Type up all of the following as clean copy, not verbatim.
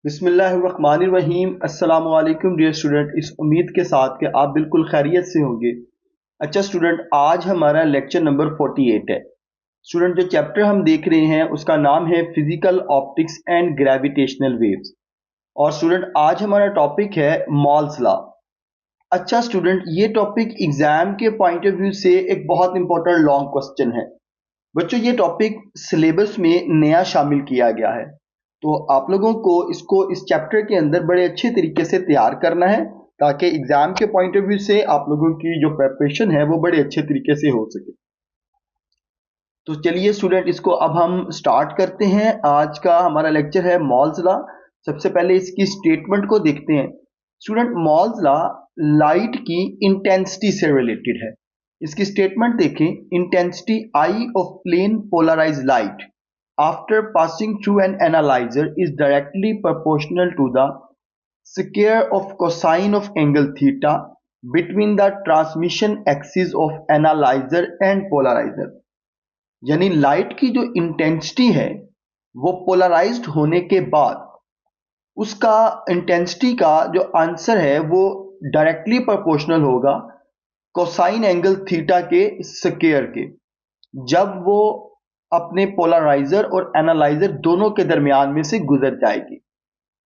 बिस्मिल्लाहिर्रहमानिर्रहीम। अस्सलाम वालेकुम डियर स्टूडेंट। इस उम्मीद के साथ कि आप बिल्कुल खैरियत से होंगे। अच्छा स्टूडेंट, आज हमारा लेक्चर नंबर 48 है। स्टूडेंट, जो चैप्टर हम देख रहे हैं उसका नाम है physical optics and gravitational waves. और स्टूडेंट, आज हमारा टॉपिक है मॉल्स लॉ। अच्छा स्टूडेंट, ये टॉपिक एग्जाम के पॉइंट ऑफ व्यू से एक बहुत इंपॉर्टेंट लॉन्ग क्वेश्चन है। बच्चों, ये टॉपिक सिलेबस में नया शामिल किया गया है, तो आप लोगों को इसको इस चैप्टर के अंदर बड़े अच्छे तरीके से तैयार करना है ताकि एग्जाम के पॉइंट ऑफ व्यू से आप लोगों की जो प्रिपरेशन है वो बड़े अच्छे तरीके से हो सके। तो चलिए स्टूडेंट, इसको अब हम स्टार्ट करते हैं। आज का हमारा लेक्चर है मॉल्स लॉ। सबसे पहले इसकी स्टेटमेंट को देखते हैं। स्टूडेंट, मॉल्स लॉ लाइट की इंटेंसिटी से रिलेटेड है। इसकी स्टेटमेंट देखें। Intensity I of plane polarised light after passing through an analyzer is directly proportional to the square of cosine of angle theta between the transmission axis of analyzer and polarizer। यानी light की जो intensity है वो polarised होने के बाद उसका intensity का जो आंसर है वो डायरेक्टली प्रोपोर्शनल होगा कोसाइन एंगल थीटा के स्क्वायर के, जब वो अपने पोलराइजर और एनालाइजर दोनों के दरमियान में से गुजर जाएगी।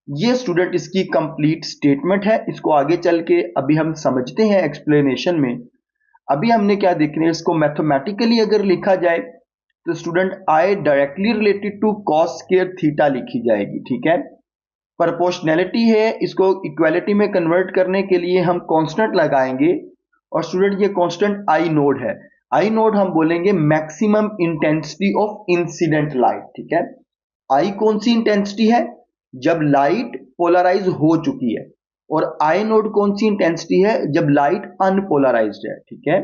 ये स्टूडेंट इसकी कंप्लीट स्टेटमेंट है। इसको आगे चल के अभी हम समझते हैं एक्सप्लेनेशन में। अभी हमने क्या देखना है, इसको मैथमेटिकली अगर लिखा जाए तो student I directly related to cos square theta लिखी जाएगी। ठीक है। प्रोपोर्शनैलिटी है, इसको इक्वालिटी में कन्वर्ट करने के लिए हम कांस्टेंट लगाएंगे और स्टूडेंट ये कांस्टेंट आई नोड है। आई नोड हम बोलेंगे maximum intensity of incident light. ठीक है। आई कौन सी इंटेंसिटी है? जब लाइट पोलराइज हो चुकी है। और आई नोड कौन सी इंटेंसिटी है? जब लाइट अनपोलराइज्ड है। ठीक है।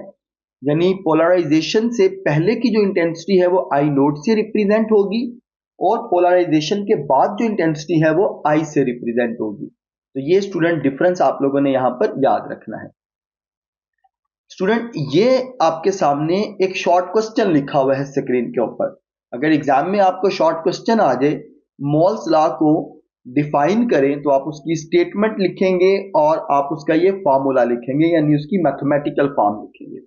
यानी पोलराइजेशन से पहले की जो इंटेंसिटी है वो आई नोड से रिप्रेजेंट होगी और पोलराइजेशन के बाद जो इंटेंसिटी है वो आई से रिप्रेजेंट होगी। तो ये स्टूडेंट डिफरेंस आप लोगों ने यहां पर याद रखना है। स्टूडेंट, ये आपके सामने एक शॉर्ट क्वेश्चन लिखा हुआ है स्क्रीन के ऊपर। अगर एग्जाम में आपको शॉर्ट क्वेश्चन आ जाए मॉल्स लॉ को डिफाइन करें तो आप उसकी स्टेटमेंट लिखेंगे और आप उसका ये फार्मूला लिखेंगे, यानी उसकी मैथमेटिकल फॉर्म लिखेंगे।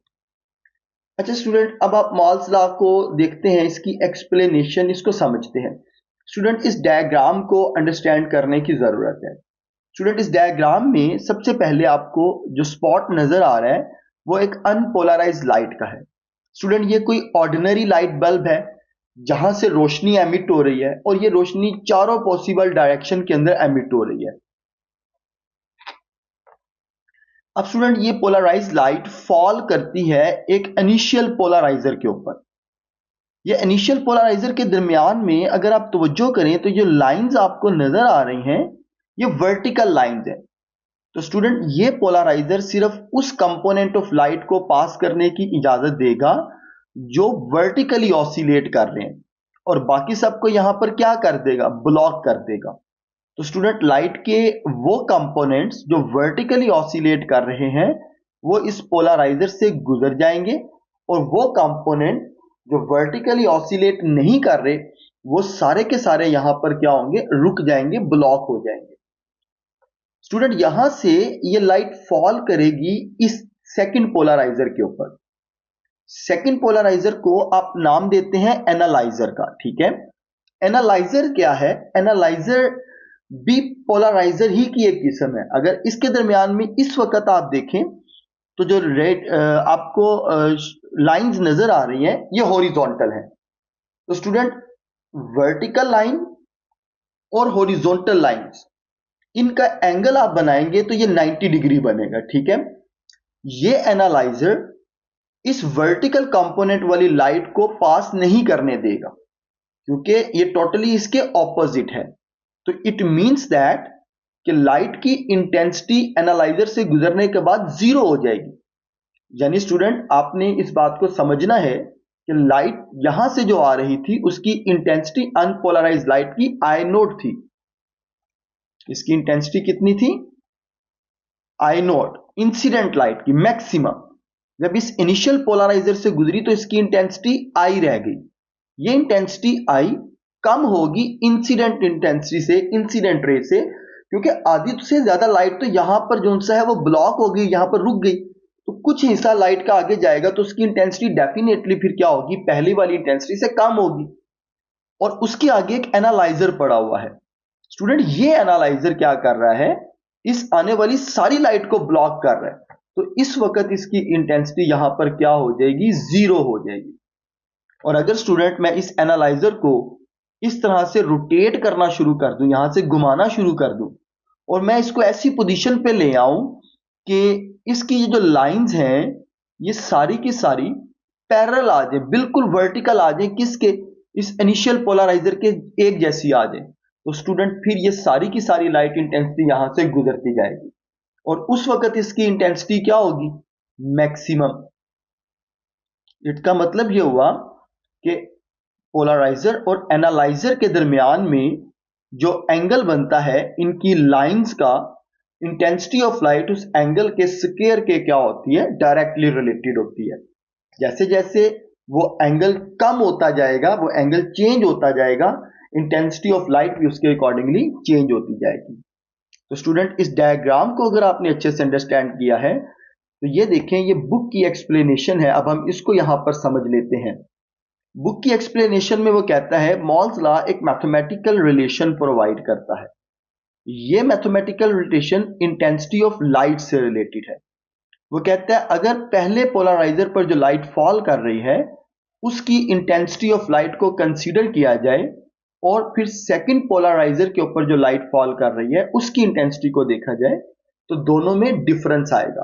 अच्छा स्टूडेंट, अब आप मॉल्स लॉ को देखते हैं, इसकी एक्सप्लेनेशन, इसको समझते हैं। स्टूडेंट, इस डायग्राम को अंडरस्टैंड करने की जरूरत है। स्टूडेंट, इस डायग्राम में सबसे पहले आपको जो स्पॉट नजर आ रहा है वो एक अनपोलराइज्ड लाइट का है। स्टूडेंट, ये कोई ऑर्डिनरी लाइट बल्ब है जहां से रोशनी एमिट हो रही है और ये रोशनी चारों पॉसिबल डायरेक्शन के अंदर एमिट हो रही है। अब स्टूडेंट, ये पोलराइज्ड लाइट फॉल करती है एक इनिशियल पोलराइजर के ऊपर। ये इनिशियल पोलराइजर के दरमियान में अगर आप तवज्जो करें तो जो लाइंस आपको नजर आ रही हैं ये वर्टिकल लाइंस हैं। तो स्टूडेंट, ये पोलराइजर सिर्फ उस कंपोनेंट ऑफ लाइट को पास करने की इजाजत देगा जो वर्टिकली ऑसिलेट कर रहे हैं और बाकी सबको यहां पर क्या कर देगा? ब्लॉक कर देगा। तो स्टूडेंट, लाइट के वो कंपोनेंट्स जो वर्टिकली ऑसिलेट कर रहे हैं वो इस पोलराइजर से गुजर जाएंगे और वो कंपोनेंट जो वर्टिकली ऑसिलेट नहीं कर रहे वो सारे के सारे यहां पर क्या होंगे? रुक जाएंगे, ब्लॉक हो जाएंगे। स्टूडेंट, यहां से ये लाइट फॉल करेगी इस सेकंड पोलराइजर के ऊपर। सेकंड पोलराइजर को आप नाम देते हैं एनालाइजर का। ठीक है। एनालाइजर क्या है? एनालाइजर भी पोलराइजर ही की एक किस्म है। अगर इसके दरमियान में इस वक्त आप देखें तो जो रेड आपको लाइंस नजर आ रही हैं ये हॉरिजॉन्टल है। तो स्टूडेंट, वर्टिकल लाइन और हॉरिजॉन्टल लाइंस, इनका एंगल आप बनाएंगे तो ये 90 डिग्री बनेगा। ठीक है। ये एनालाइजर इस वर्टिकल कंपोनेंट वाली लाइट को पास नहीं करने देगा क्योंकि ये टोटली इसके ऑपोजिट है। तो इट मींस दैट कि लाइट की इंटेंसिटी एनालाइजर से गुजरने के बाद जीरो हो जाएगी। यानी स्टूडेंट, आपने इस बात को समझना है कि लाइट यहां से जो आ रही थी उसकी इंटेंसिटी अनपोलराइज्ड लाइट की आई नोट थी। इसकी इंटेंसिटी कितनी थी? आई नोट, इंसिडेंट लाइट की मैक्सिमम। जब इस इनिशियल पोलराइजर से गुजरी तो इसकी इंटेंसिटी आई रह गई। ये इंटेंसिटी आई कम होगी इंसिडेंट इंटेंसिटी से, इंसिडेंट रे से, क्योंकि आधी से ज्यादा लाइट तो यहां पर जो सा है वो ब्लॉक हो गई, यहां पर रुक गई, तो कुछ हिस्सा लाइट का आगे जाएगा तो उसकी इंटेंसिटी डेफिनेटली फिर क्या होगी, पहली वाली इंटेंसिटी से कम होगी। और उसके आगे एक एनालाइजर पड़ा हुआ है। स्टूडेंट ये एनालाइजर क्या कर रहा है, इस आने वाली सारी लाइट को ब्लॉक कर रहा है, तो इस वक्त इसकी इंटेंसिटी यहां पर क्या हो जाएगी, जीरो हो जाएगी। और अगर स्टूडेंट मैं इस एनालाइजर को इस तरह से रोटेट करना शुरू कर दूं, यहां से घुमाना शुरू कर दूं, और मैं इसको ऐसी पोजीशन पे ले आऊं कि इसकी ये जो लाइंस हैं ये सारी की सारी पैरेलल आ जाए, बिल्कुल वर्टिकल आ जाए, किसके, इस इनिशियल पोलराइजर के एक जैसी आ जाए, तो स्टूडेंट फिर ये सारी की सारी लाइट इंटेंसिटी यहां से गुजरती जाएगी और उस वक्त इसकी इंटेंसिटी क्या होगी, मैक्सिमम। इसका मतलब ये हुआ कि पोलराइजर और एनालाइजर के दरमियान में जो एंगल बनता है इनकी लाइंस का, इंटेंसिटी ऑफ लाइट उस एंगल के स्क्वायर के क्या होती है, डायरेक्टली रिलेटेड होती है। जैसे जैसे वो एंगल कम होता जाएगा, वो एंगल चेंज होता जाएगा, इंटेंसिटी ऑफ लाइट भी उसके अकॉर्डिंगली चेंज होती जाएगी। तो स्टूडेंट इस डायग्राम को अगर आपने अच्छे से अंडरस्टैंड किया है तो ये देखें, ये बुक की एक्सप्लेनेशन है। अब हम इसको यहां पर समझ लेते हैं। बुक की एक्सप्लेनेशन में वो कहता है मॉल्स लॉ एक मैथमेटिकल रिलेशन प्रोवाइड करता है। ये mathematical relation intensity of light से रिलेटेड है। वो कहता है अगर पहले पोलराइजर पर जो लाइट फॉल कर रही है उसकी इंटेंसिटी ऑफ लाइट को कंसीडर किया जाए और फिर सेकंड पोलराइजर के ऊपर जो लाइट फॉल कर रही है उसकी इंटेंसिटी को देखा जाए तो दोनों में डिफरेंस आएगा।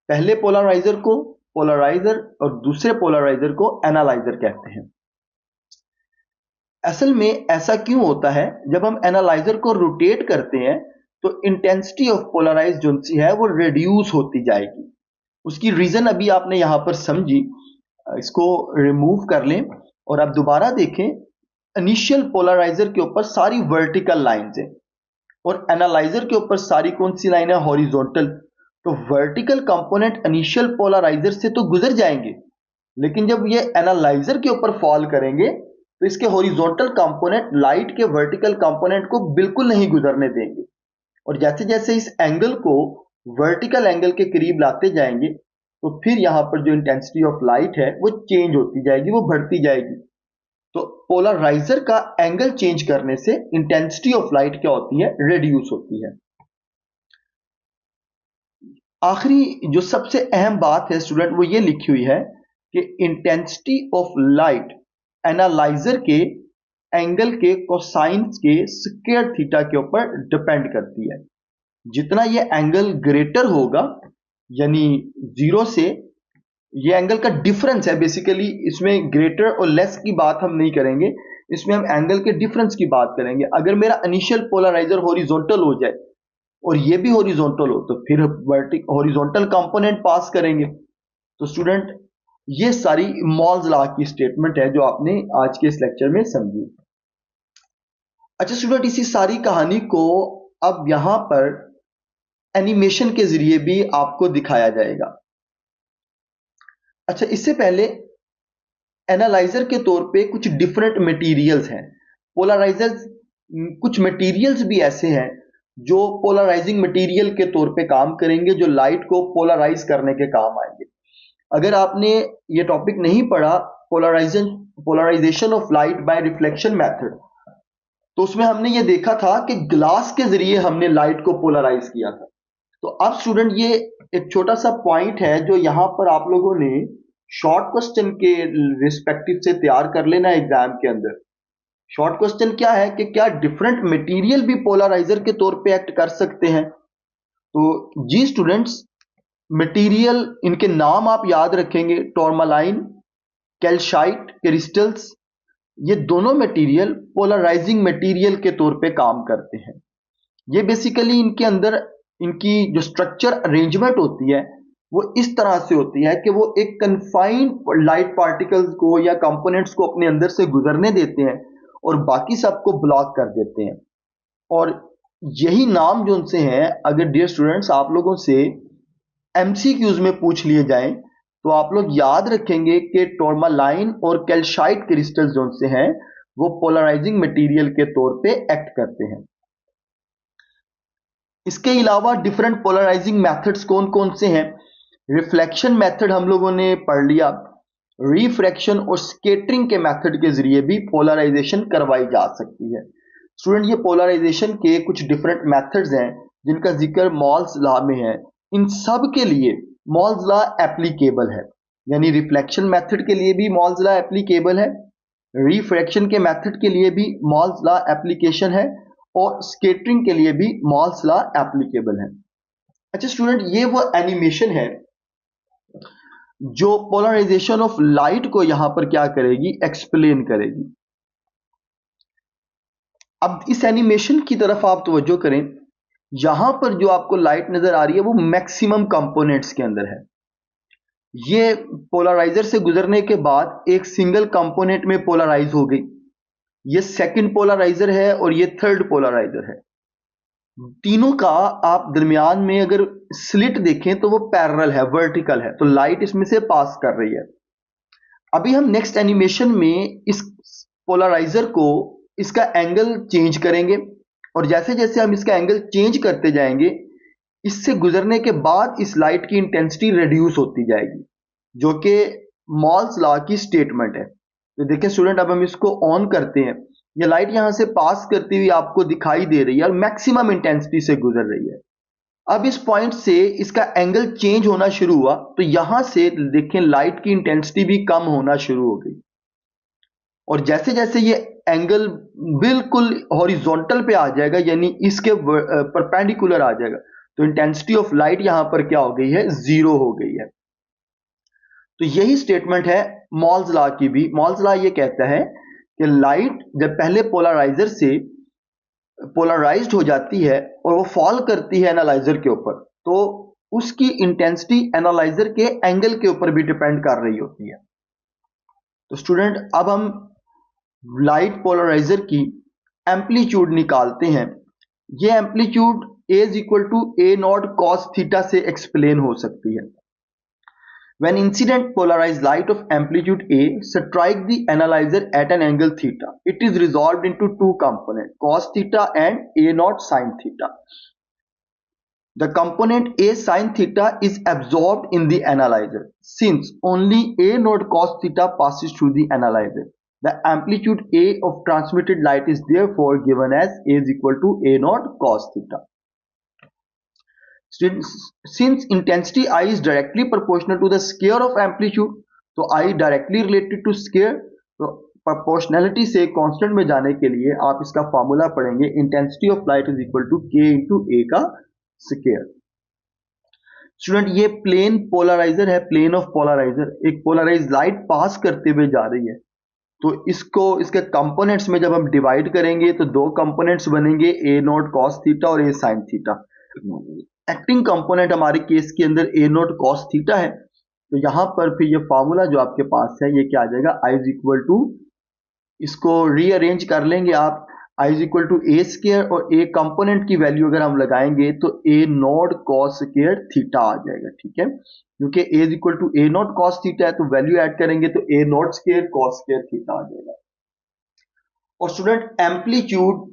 पहले पोलराइजर को पोलराइजर और दूसरे पोलराइजर को एनालाइजर कहते हैं। असल में ऐसा क्यों होता है, जब हम एनालाइजर को रोटेट करते हैं तो इंटेंसिटी ऑफ पोलराइज जो सी है वो रिड्यूस होती जाएगी। उसकी रीजन अभी आपने यहां पर समझी, इसको रिमूव कर लें और आप दोबारा देखें। इनिशियल पोलराइजर के ऊपर सारी वर्टिकल लाइंस हैं और एनालाइजर के ऊपर सारी कौन सी लाइन है, हॉरिजॉन्टल। तो वर्टिकल कंपोनेंट इनिशियल पोलराइजर से तो गुजर जाएंगे, लेकिन जब ये एनालाइजर के ऊपर फॉल करेंगे तो इसके हॉरिजॉन्टल कंपोनेंट लाइट के वर्टिकल कंपोनेंट को बिल्कुल नहीं गुजरने देंगे। और जैसे जैसे इस एंगल को वर्टिकल एंगल के करीब लाते जाएंगे तो फिर यहां पर जो इंटेंसिटी ऑफ लाइट है वो चेंज होती जाएगी, वो बढ़ती जाएगी। तो पोलराइजर का एंगल चेंज करने से इंटेंसिटी ऑफ लाइट क्या होती है, रिड्यूस होती है। आखिरी जो सबसे अहम बात है स्टूडेंट वो ये लिखी हुई है कि इंटेंसिटी ऑफ लाइट एनालाइजर के एंगल के कोसाइंस के स्क्वायर थीटा के ऊपर डिपेंड करती है। जितना ये एंगल ग्रेटर होगा, यानी जीरो से, ये एंगल का डिफरेंस है बेसिकली, इसमें ग्रेटर और लेस की बात हम नहीं करेंगे, इसमें हम एंगल के डिफरेंस की बात करेंगे। अगर मेरा इनिशियल पोलराइजर हॉरिजॉन्टल हो जाए और ये भी हॉरिजॉन्टल हो तो फिर हॉरिजॉन्टल कंपोनेंट पास करेंगे। तो स्टूडेंट ये सारी मॉल्स लॉ की स्टेटमेंट है जो आपने आज के इस लेक्चर में समझी। अच्छा स्टूडेंट, इसी सारी कहानी को अब यहां पर एनिमेशन के जरिए भी आपको दिखाया जाएगा। अच्छा, इससे पहले एनालाइजर के तौर पे कुछ डिफरेंट मटेरियल्स हैं। पोलराइजर्स, कुछ मटेरियल्स भी ऐसे हैं जो पोलराइजिंग मटेरियल के तौर पे काम करेंगे, जो लाइट को पोलराइज करने के काम आएंगे। अगर आपने ये टॉपिक नहीं पढ़ा, polarisation of light by reflection method, तो उसमें हमने ये देखा था कि ग्लास के जरिए हमने लाइट को पोलराइज किया था। तो अब स्टूडेंट ये एक छोटा सा पॉइंट है जो यहां पर आप लोगों ने शॉर्ट क्वेश्चन के रिस्पेक्टिव से तैयार कर लेना एग्जाम के अंदर। शॉर्ट क्वेश्चन क्या है कि क्या डिफरेंट मटेरियल भी पोलराइजर के तौर पे एक्ट कर सकते हैं। तो जी स्टूडेंट्स, मटेरियल, इनके नाम आप याद रखेंगे, टॉर्मालाइन, कैल्साइट क्रिस्टल्स, ये दोनों मटेरियल पोलराइजिंग मटेरियल के तौर पे काम करते हैं। ये बेसिकली इनके अंदर इनकी जो स्ट्रक्चर अरेंजमेंट होती है वो इस तरह से होती है कि वो एक कन्फाइंड लाइट पार्टिकल्स को या कंपोनेंट्स को अपने अंदर से गुजरने देते हैं और बाकी सबको ब्लॉक कर देते हैं। और यही नाम जो उनसे हैं, अगर डियर स्टूडेंट्स आप लोगों से एमसीक्यूज में पूछ लिए जाएं तो आप लोग याद रखेंगे कि टॉर्मालाइन और कैल्साइट क्रिस्टल जो से हैं वो पोलराइजिंग मटेरियल के तौर पे एक्ट करते हैं। इसके अलावा डिफरेंट पोलराइजिंग मेथड्स कौन कौन से हैं? रिफ्लेक्शन मेथड हम लोगों ने पढ़ लिया, रिफ्रैक्शन और स्कैटरिंग के मेथड के जरिए भी पोलराइजेशन करवाई जा सकती है। स्टूडेंट, ये पोलराइजेशन के कुछ डिफरेंट मेथड्स हैं जिनका जिक्र मॉल्स लॉ में है। इन सब के लिए मॉल्स लॉ एप्लीकेबल है, यानी रिफ्लेक्शन मेथड के लिए भी मॉल्स लॉ एप्लीकेबल है, रिफ्रैक्शन के मेथड के लिए भी मॉल्स लॉ एप्लीकेशन है और स्कैटरिंग के लिए भी मॉल्स लॉ एप्लीकेबल है। अच्छा स्टूडेंट, ये वो एनिमेशन है जो पोलराइजेशन ऑफ लाइट को यहां पर क्या करेगी, एक्सप्लेन करेगी। अब इस एनिमेशन की तरफ आप तवज्जो करें, यहां पर जो आपको लाइट नजर आ रही है वो मैक्सिमम कंपोनेंट्स के अंदर है। ये पोलराइजर से गुजरने के बाद एक सिंगल कंपोनेंट में पोलराइज हो गई, ये सेकंड पोलराइजर है और ये थर्ड पोलराइजर है। तीनों का आप दरमियान में अगर स्लिट देखें तो वो पैरेलल है, वर्टिकल है, तो लाइट इसमें से पास कर रही है। अभी हम नेक्स्ट एनिमेशन में इस पोलराइजर को इसका एंगल चेंज करेंगे और जैसे जैसे हम इसका एंगल चेंज करते जाएंगे, इससे गुजरने के बाद इस लाइट की इंटेंसिटी रिड्यूस होती जाएगी, जो कि मॉल्स लॉ की स्टेटमेंट है। तो देखिए स्टूडेंट, अब हम इसको ऑन करते हैं, ये लाइट यहां से पास करती हुई आपको दिखाई दे रही है और मैक्सिमम इंटेंसिटी से गुजर रही है। अब इस पॉइंट से इसका एंगल चेंज होना शुरू हुआ, तो यहां से देखें लाइट की इंटेंसिटी भी कम होना शुरू हो गई और जैसे जैसे ये एंगल बिल्कुल हॉरिजॉन्टल पे आ जाएगा, यानी इसके परपेंडिकुलर आ जाएगा, तो इंटेंसिटी ऑफ लाइट यहां पर क्या हो गई है, जीरो हो गई है। तो यही स्टेटमेंट है मॉल्स लॉ की भी। मॉल्स लॉ ये कहता है कि लाइट जब पहले पोलराइजर से पोलराइज्ड हो जाती है और वो फॉल करती है एनालाइजर के ऊपर, तो उसकी इंटेंसिटी एनालाइजर के एंगल के ऊपर भी डिपेंड कर रही होती है। तो स्टूडेंट, अब हम लाइट पोलराइजर की एम्पलीट्यूड निकालते हैं। ये amplitude A is equal to A not cos theta से एक्सप्लेन हो सकती है। When incident polarized light of amplitude A strike the analyzer at an angle theta, it is resolved into two components, cos theta and A naught sin theta. The component A sin theta is absorbed in the analyzer. Since only A naught cos theta passes through the analyzer, the amplitude A of transmitted light is therefore given as A is equal to A naught cos theta. Since intensity I is directly proportional to the square of amplitude, तो I directly related to square, तो proportionality से constant में जाने के लिए आप इसका formula पढ़ेंगे, intensity of light is equal to K into A का square। स्टूडेंट, ये प्लेन पोलराइजर है, प्लेन ऑफ पोलराइजर, एक पोलराइज लाइट पास करते हुए जा रही है, तो इसको इसके कंपोनेंट्स में जब हम डिवाइड करेंगे तो दो कंपोनेंट्स बनेंगे, A नॉट cos थीटा और A sin theta. Acting component हमारे केस के अंदर A नॉट cos थीटा है, तो यहां पर फिर ये फार्मूला जो आपके पास है ये क्या आ जाएगा, I इज इक्वल टू, इसको रीअरेंज कर लेंगे आप, I is equal to A square और A कंपोनेंट की वैल्यू अगर हम लगाएंगे तो A not cos square theta आ जाएगा। ठीक है, क्योंकि A is equal to A not cos theta है तो वैल्यू ऐड करेंगे तो A not square cos square theta आ जाएगा। और student, amplitude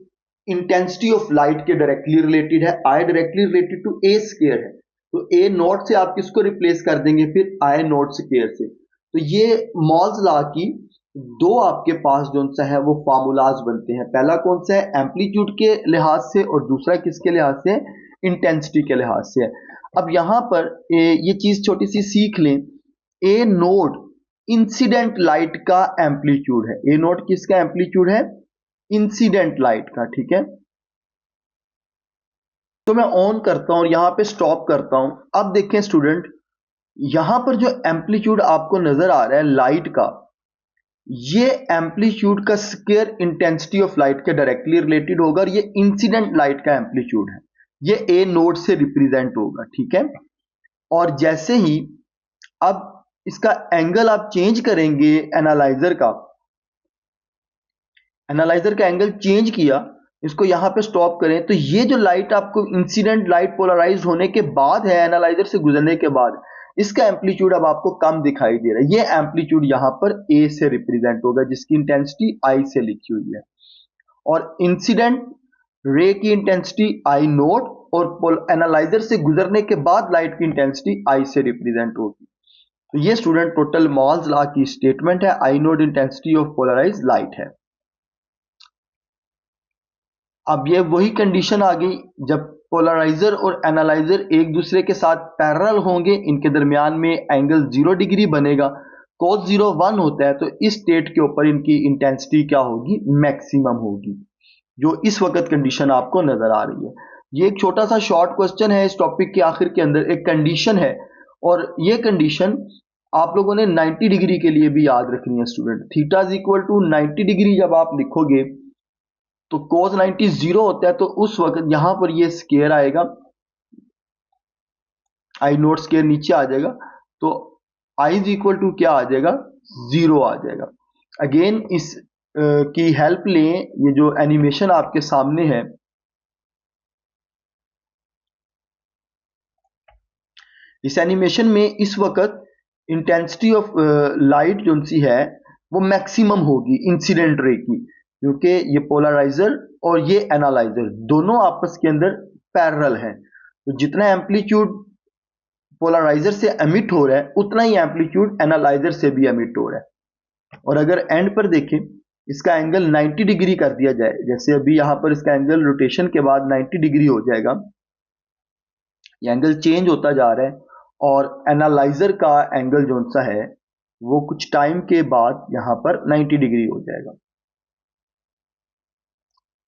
intensity of light के डायरेक्टली रिलेटेड है, I directly related to A square है, तो A नॉट से आप किसको रिप्लेस कर देंगे फिर I नॉट स्क्वायर से। तो ये मॉल्स लॉ की दो आपके पास जो सा है वो फार्मूलाज बनते हैं, पहला कौन सा है, एम्पलीट्यूड के लिहाज से और दूसरा किसके लिहाज से, इंटेंसिटी के लिहाज से है। अब यहां पर ये चीज छोटी सी सीख लें, A नोट इंसिडेंट लाइट का एम्पलीट्यूड है, A नोट किसका एम्पलीट्यूड है, इंसिडेंट लाइट का। ठीक है, तो मैं ऑन करता हूं और यहां पे स्टॉप करता हूं। अब देखें स्टूडेंट, यहां पर जो एम्पलीट्यूड आपको नजर आ रहा है लाइट का, ये एम्पलीट्यूड का स्क्वायर इंटेंसिटी ऑफ लाइट के डायरेक्टली रिलेटेड होगा और ये इंसिडेंट लाइट का एम्पलीट्यूड है, ये A नोट से रिप्रेजेंट होगा। ठीक है, और जैसे ही अब इसका एंगल आप चेंज करेंगे, एनालाइजर का एंगल चेंज किया, इसको यहां पे स्टॉप करें, तो ये जो लाइट आपको इंसिडेंट लाइट पोलराइज्ड होने के बाद है, एनालाइजर से गुजरने के बाद, इसका एम्पलीट्यूड अब आपको कम दिखाई दे रहा है, ये एम्पलीट्यूड यहां पर ए से रिप्रेजेंट होगा जिसकी इंटेंसिटी आई से लिखी हुई है, और इंसिडेंट रे की इंटेंसिटी आई नोट और एनालाइजर से गुजरने के बाद लाइट की इंटेंसिटी आई से रिप्रेजेंट होगी। तो ये स्टूडेंट टोटल मॉल्स लॉ की स्टेटमेंट है, I not intensity of polarised light है। अब ये वही कंडीशन आ गई जब पोलराइजर और एनालाइजर एक दूसरे के साथ पैरेलल होंगे, इनके दरमियान में एंगल 0 डिग्री बनेगा, cos 0 1 होता है, तो इस स्टेट के ऊपर इनकी इंटेंसिटी क्या होगी, मैक्सिमम होगी, जो इस वक्त कंडीशन आपको नजर आ रही है। ये एक छोटा सा शॉर्ट क्वेश्चन है, इस टॉपिक के आखिर के अंदर एक कंडीशन है, और ये कंडीशन आप लोगों ने 90 डिग्री के लिए भी याद रखनी है student. Theta is equal to 90 degree जब आप लिखोगे तो cos 90 0 होता है, तो उस वक्त यहां पर ये स्केयर आएगा, आई नोट स्केयर नीचे आ जाएगा, तो आई इज इक्वल टू क्या आ जाएगा, 0 आ जाएगा। अगेन इस की हेल्प लें, ये जो एनिमेशन आपके सामने है, इस एनिमेशन में इस वक्त इंटेंसिटी ऑफ लाइट जो सी है वो मैक्सिमम होगी इंसिडेंट रे की, क्योंकि ये पोलराइजर और ये एनालाइजर दोनों आपस के अंदर पैरेलल हैं, तो जितना एम्पलीट्यूड पोलराइजर से एमिट हो रहा है उतना ही एम्पलीट्यूड एनालाइजर से भी एमिट हो रहा है। और अगर एंड पर देखें, इसका एंगल 90 डिग्री कर दिया जाए, जैसे अभी यहां पर इसका एंगल रोटेशन के बाद 90 डिग्री हो जाएगा, ये एंगल चेंज होता जा रहा है, और एनालाइजर का एंगल जो सा है वो कुछ टाइम के बाद यहां पर 90 डिग्री हो जाएगा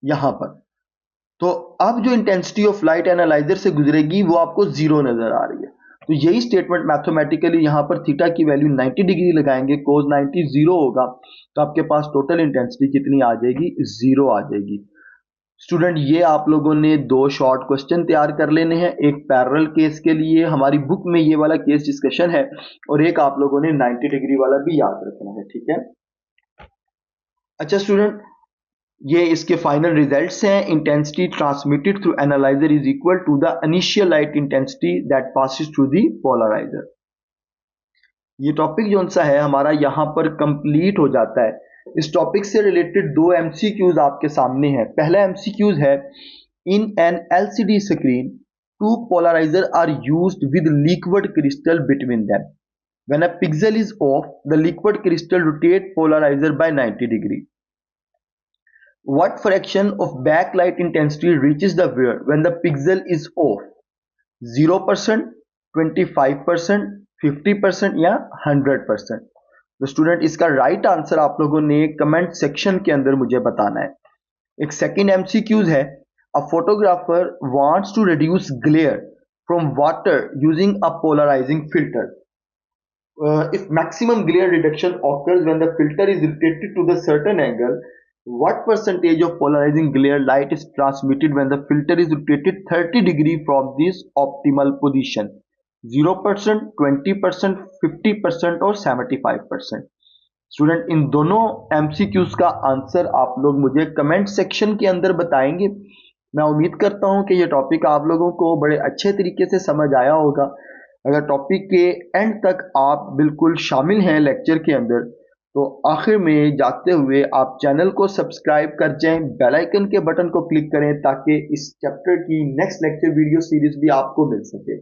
यहां पर। तो अब जो इंटेंसिटी ऑफ लाइट एनालाइजर से गुजरेगी वो आपको 0 नजर आ रही है, तो यही स्टेटमेंट मैथमेटिकली यहां पर थीटा की वैल्यू 90 डिग्री लगाएंगे, cos 90 0 होगा, तो आपके पास टोटल इंटेंसिटी कितनी आ जाएगी, 0 आ जाएगी। स्टूडेंट ये आप लोगों ने दो शॉर्ट क्वेश्चन तैयार कर लेने हैं, एक पैरेलल केस के लिए हमारी बुक में ये वाला केस डिस्कशन है, और एक आप लोगों ने 90 डिग्री वाला भी याद रखना है, ठीक है। अच्छा स्टूडेंट, ये इसके फाइनल रिजल्ट्स हैं। Intensity transmitted through analyser is equal to the initial light intensity that passes through the polariser. ये टॉपिक जो सा है हमारा यहां पर कंप्लीट हो जाता है। इस टॉपिक से रिलेटेड दो एमसीक्यूज आपके सामने हैं। पहला एमसीक्यूज है, in an LCD screen two polariser are used with liquid crystal between them, when a pixel is off the liquid crystal rotate polariser by 90 degree. What fraction of backlight intensity reaches the viewer when the pixel is off? 0%, 25%, 50% या 100%? तो student इसका right answer आप लोगों ने comment section के अंदर मुझे बताना है। एक सेकंड एमसीक्यूज है, a photographer wants to reduce glare from water using a polarising filter. If maximum glare reduction occurs when the filter is rotated to the certain angle, what percentage of polarizing glare light is transmitted when the filter is rotated 30 degree from this optimal position? 0%, 20%, 50% और 75%? Student in दोनों MCQs का answer आप लोग मुझे comment section के अंदर बताएंगे। मैं उम्मीद करता हूं कि ये टॉपिक आप लोगों को बड़े अच्छे तरीके से समझ आया होगा। अगर टॉपिक के एंड तक आप बिल्कुल शामिल हैं लेक्चर के अंदर, तो आखिर में जाते हुए आप चैनल को सब्सक्राइब कर जाएं, बेल आइकन के बटन को क्लिक करें ताकि इस चैप्टर की नेक्स्ट लेक्चर वीडियो सीरीज भी आपको मिल सके।